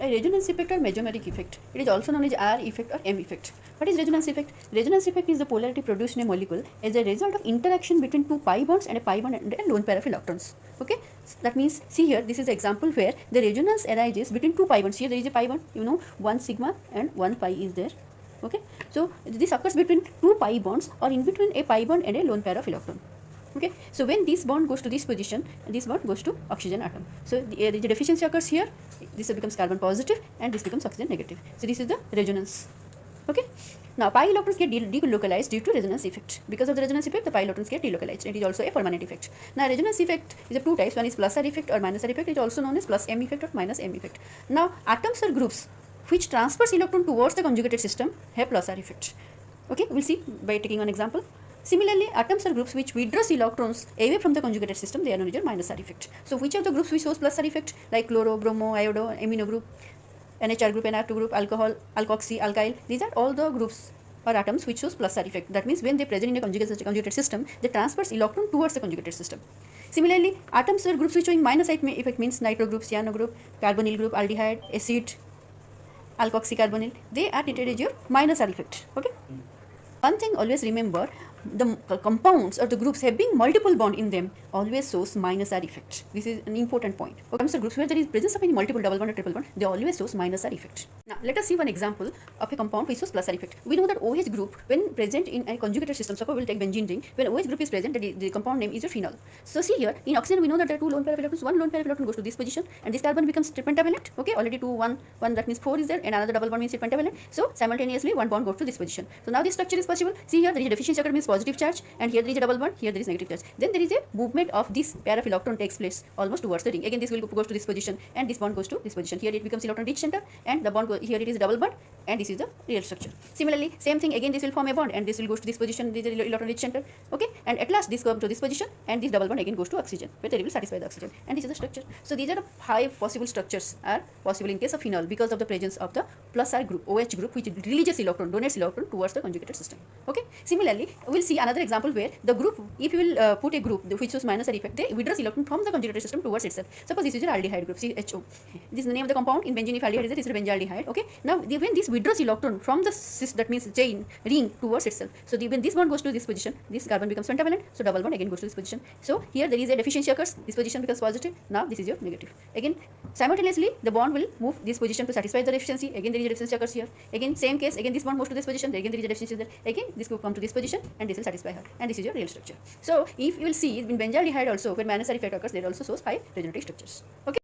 A resonance effect or mesomeric effect. It is also known as R effect or M effect. What is resonance effect? Resonance effect is the polarity produced in a molecule as a result of interaction between two pi bonds and a pi bond and a lone pair of electrons. Okay, so that means, see here, this is an example where the resonance arises between two pi bonds. Here there is a pi bond, you know, 1 sigma and 1 pi is there. Okay, so this occurs between two pi bonds or in between a pi bond and a lone pair of electron. Okay, so when this bond goes to this position, this bond goes to oxygen atom. So the deficiency occurs here. This becomes carbon positive and this becomes oxygen negative. So this is the resonance. Okay, now pi electrons get delocalized due to resonance effect. Because of the resonance effect, the pi electrons get delocalized. It is also a permanent effect. Now resonance effect is of two types. One is plus R effect or minus R effect. It is also known as plus M effect or minus M effect. Now atoms or groups which transfers electron towards the conjugated system have plus R effect. Okay, we'll see by taking one example. Similarly, atoms or groups which withdraws electrons away from the conjugated system, they are known as minus R effect. So which of the groups which shows plus R effect, like chloro, bromo, iodo, amino group, NHR group, NR2 group, alcohol, alkoxy, alkyl, these are all the groups or atoms which shows plus R effect. That means when they present in a conjugated system, they transfers electron towards the conjugated system. Similarly, atoms or groups which showing minus effect means nitro group, cyano group, carbonyl group, aldehyde, acid, alkoxy carbonyl, they are treated as your minus R effect. Okay. One thing always remember, the compounds or the groups having multiple bond in them always shows minus R effect. This is an important point. Okay, so groups where there is presence of any multiple double bond or triple bond, they always shows minus R effect. Now let us see one example of a compound which shows plus R effect. We know that OH group when present in a conjugated system, suppose we will take benzene ring, when OH group is present, the compound name is a phenol. So see here, in oxygen we know that there are two lone pair of electrons, one lone pair of electron goes to this position and this carbon becomes pentavalent. Okay, already 2 1 1, that means 4 is there and another double bond means pentavalent. So simultaneously one bond goes to this position. So now this structure is possible. See here, there is a deficiency occur means positive charge, and here there is a double bond, here there is negative charge. Then there is a movement of this pair of electron takes place almost towards the ring. Again this will go to this position and this bond goes to this position. Here it becomes electron rich center and the bond here it is a double bond and this is the real structure. Similarly, same thing again, this will form a bond and this will go to this position, this is electron rich center. Okay, and at last this comes to this position and this double bond again goes to oxygen where they will satisfy the oxygen, and this is the structure. So these are the 5 possible structures are possible in case of phenol because of the presence of the plus R group, OH group, which releases electron, donates electron towards the conjugated system. Okay, similarly we'll see another example where the group, if you will put a group which shows minus R effect, they withdraws electron from the conjugated system towards itself. Suppose this is your aldehyde group, CHO. This is the name of the compound. In benzene, if aldehyde is there, this is benzaldehyde. Okay, now when this withdraws electron from the that means chain ring towards itself. So when this bond goes to this position, this carbon becomes pentavalent, so double bond again goes to this position. So here there is a deficiency occurs, this position becomes positive, now this is your negative. Again simultaneously the bond will move this position to satisfy the deficiency, again there is a deficiency occurs here, again same case, again this bond moves to this position, again there is a deficiency there, again this will come to this position and this will satisfy her, and this is your real structure. So if you will see in benzaldehyde also when minus R effect occurs, there also shows 5 regenerative structures. Okay.